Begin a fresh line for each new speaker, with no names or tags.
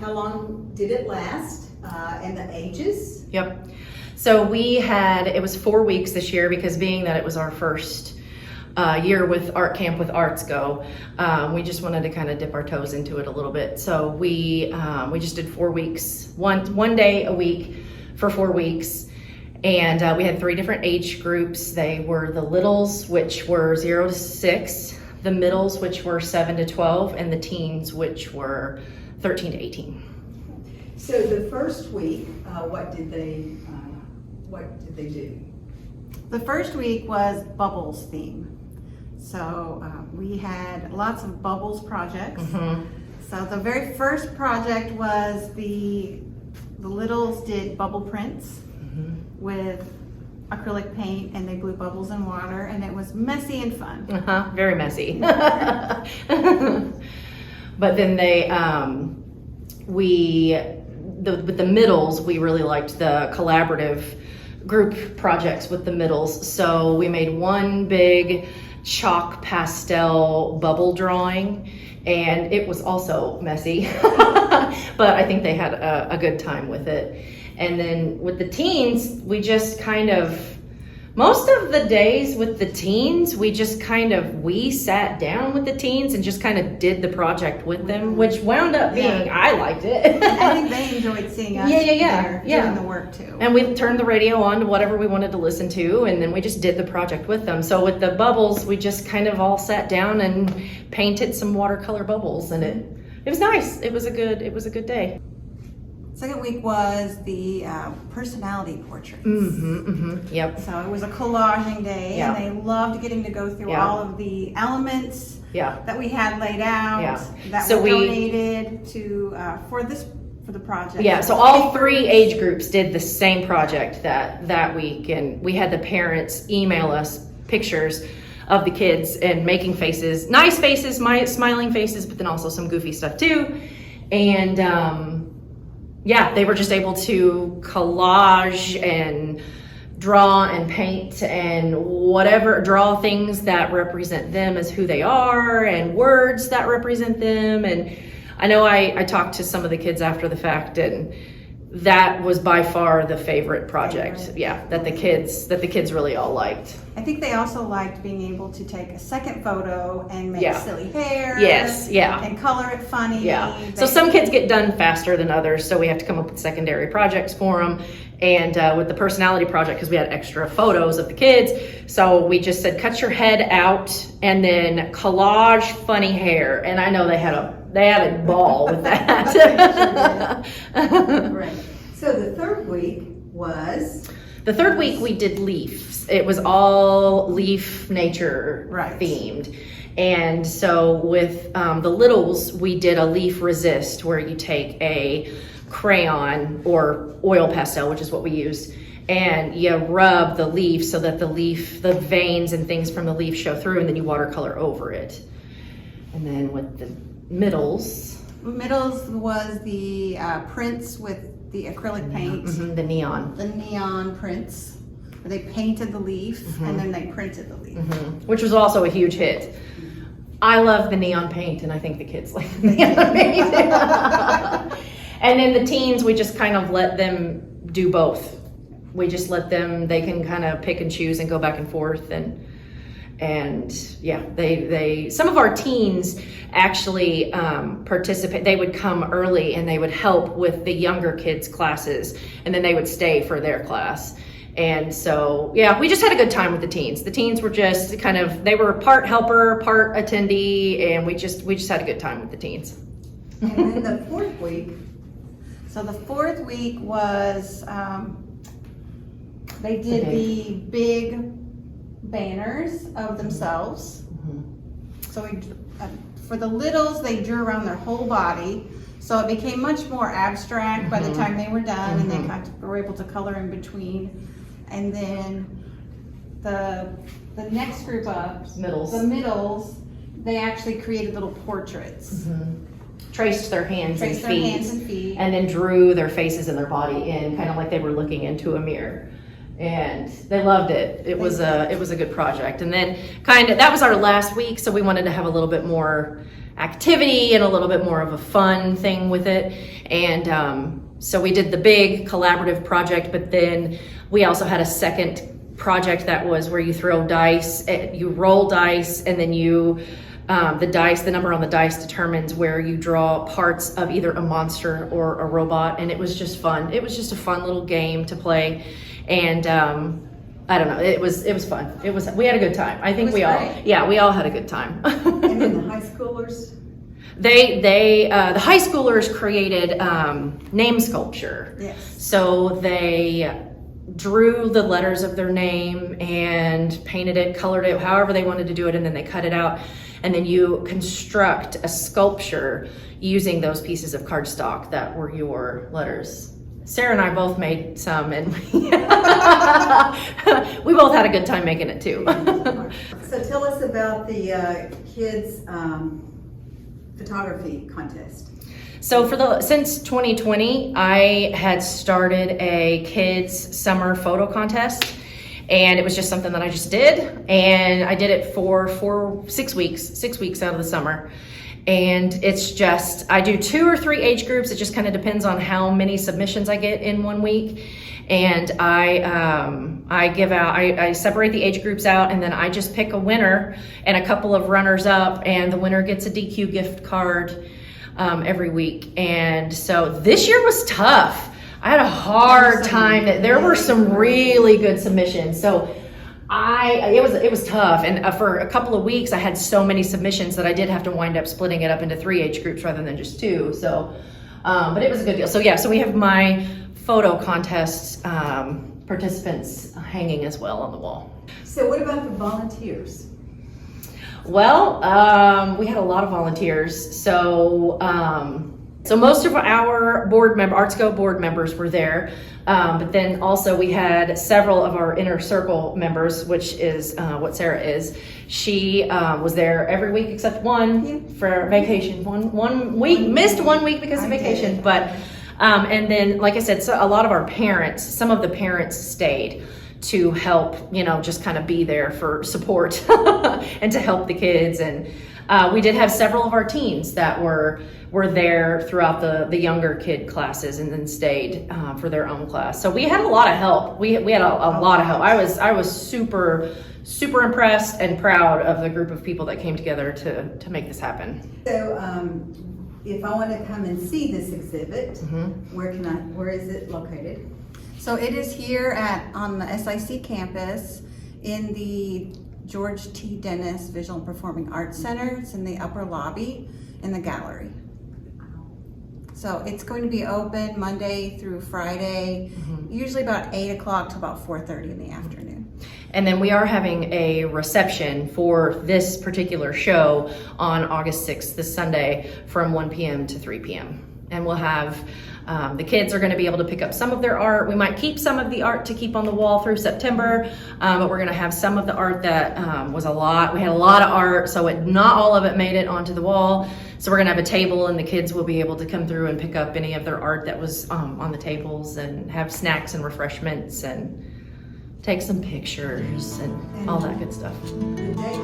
how long did it last, and the ages?
Yep. So it was 4 weeks this year, because being that it was our first year with Art Camp with Arts Go, we just wanted to kind of dip our toes into it a little bit. So we just did 4 weeks, one day a week for 4 weeks. And we had 3 different age groups. They were the littles, which were 0 to 6, the middles, which were 7 to 12, and the teens, which were 13 to 18.
So the first week, what did they do?
The first week was Bubbles theme. So we had lots of Bubbles projects.
Mm-hmm.
So the very first project was the littles did bubble prints with acrylic paint, and they blew bubbles in water, and it was messy and fun.
Very messy. But then with the middles, we really liked the collaborative group projects with the middles. So we made one big chalk pastel bubble drawing, and it was also messy, but I think they had a good time with it. And then with the teens, we just most of the days with the teens, we sat down with the teens and just kind of did the project with them, which wound up being, I liked it.
I think they enjoyed seeing us doing the work too.
And we turned the radio on to whatever we wanted to listen to, and then we just did the project with them. So with the bubbles, we just kind of all sat down and painted some watercolor bubbles, and it was nice. It was a good day.
Second week was the personality portraits.
Yep.
So it was a collaging day, and they loved getting to go through all of the elements that we had laid out that were donated to for the project.
Yeah, so all 3 age groups did the same project that week, and we had the parents email us pictures of the kids and making faces, nice faces, smiling faces, but then also some goofy stuff too. And they were just able to collage and draw and paint and draw things that represent them as who they are, and words that represent them. And I know I talked to some of the kids after the fact, and that was by far the favorite project. Yeah, that the kids really all liked.
I think they also liked being able to take a second photo and make silly hair.
Yes, and
color it funny.
Yeah. So some kids get done faster than others, so we have to come up with secondary projects for them. And with the personality project, because we had extra photos of the kids, so we just said, cut your head out and then collage funny hair. And I know they had a ball with that.
Right. So the third week was?
The third week we did leaves. It was all leaf nature themed. And so with the littles, we did a leaf resist, where you take a crayon or oil pastel, which is what we used, and you rub the leaf so that the veins and things from the leaf show through, and then you watercolor over it. And then with the middles
was the prints with the acrylic paint.
The
neon prints, where they painted the leaf and then they printed the leaf.
Which was also a huge hit. I love the neon paint, and I think the kids like the neon paint. And then the teens, we just kind of let them do both. We just let them, they can kind of pick and choose and go back and forth. And some of our teens actually participate. They would come early and they would help with the younger kids' classes, and then they would stay for their class. And so, we just had a good time with the teens. The teens were just they were part helper, part attendee, and we just had a good time with the teens.
And then the fourth week.
So the fourth week was, they did the big banners of themselves. So for the littles, they drew around their whole body. So it became much more abstract by the time they were done, and they were able to color in between. And then the next group up, the middles, they actually created little portraits.
Traced their hands and feet, and then drew their faces and their body in, kind of like they were looking into a mirror. And they loved it. It was a good project. And then that was our last week, so we wanted to have a little bit more activity and a little bit more of a fun thing with it. And so we did the big collaborative project, but then we also had a second project that was where you throw dice, you roll dice, and then you the number on the dice determines where you draw parts of either a monster or a robot, and it was just fun. It was just a fun little game to play, and I don't know, it was fun. We had a good time. I think we all had a good time.
And then the high schoolers?
The high schoolers created name sculpture.
Yes.
So they drew the letters of their name and painted it, colored it, however they wanted to do it, and then they cut it out. And then you construct a sculpture using those pieces of cardstock that were your letters. Sarah and I both made some, and we both had a good time making it too.
So tell us about the kids' photography contest.
So since 2020, I had started a kids summer photo contest, and it was just something that I just did, and I did it for 6 weeks out of the summer. And it's just, I do 2 or 3 age groups. It just kind of depends on how many submissions I get in 1 week. And I separate the age groups out, and then I just pick a winner and a couple of runners up, and the winner gets a DQ gift card every week. And so this year was tough. I had a hard time. There were some really good submissions. So it was tough. And for a couple of weeks, I had so many submissions that I did have to wind up splitting it up into 3 age groups rather than just 2. So, but it was a good deal. So yeah, so we have my photo contest participants hanging as well on the wall.
So what about the volunteers?
Well, we had a lot of volunteers. So most of our ArtSco board members were there. But then also we had several of our inner circle members, which is what Sarah is. She was there every week except one for vacation. One week, missed 1 week because of vacation. But and then, like I said, so a lot of our parents, some of the parents stayed to help, just kind of be there for support and to help the kids. And we did have several of our teens that were there throughout the younger kid classes and then stayed for their own class. So we had a lot of help. We had a lot of help. I was super impressed and proud of the group of people that came together to make this happen.
So if I want to come and see this exhibit, where is it located?
So it is here on the SIC campus in the George T. Dennis Visual and Performing Arts Center. It's in the upper lobby in the gallery. So it's going to be open Monday through Friday, usually about 8 o'clock to about 4:30 in the afternoon.
And then we are having a reception for this particular show on August 6th, this Sunday, from 1 p.m. to 3 p.m. And we'll have, the kids are going to be able to pick up some of their art. We might keep some of the art to keep on the wall through September, but we're going to have some of the art that was a lot. We had a lot of art, so not all of it made it onto the wall. So we're going to have a table, and the kids will be able to come through and pick up any of their art that was on the tables, and have snacks and refreshments and take some pictures and all that good stuff.
The date?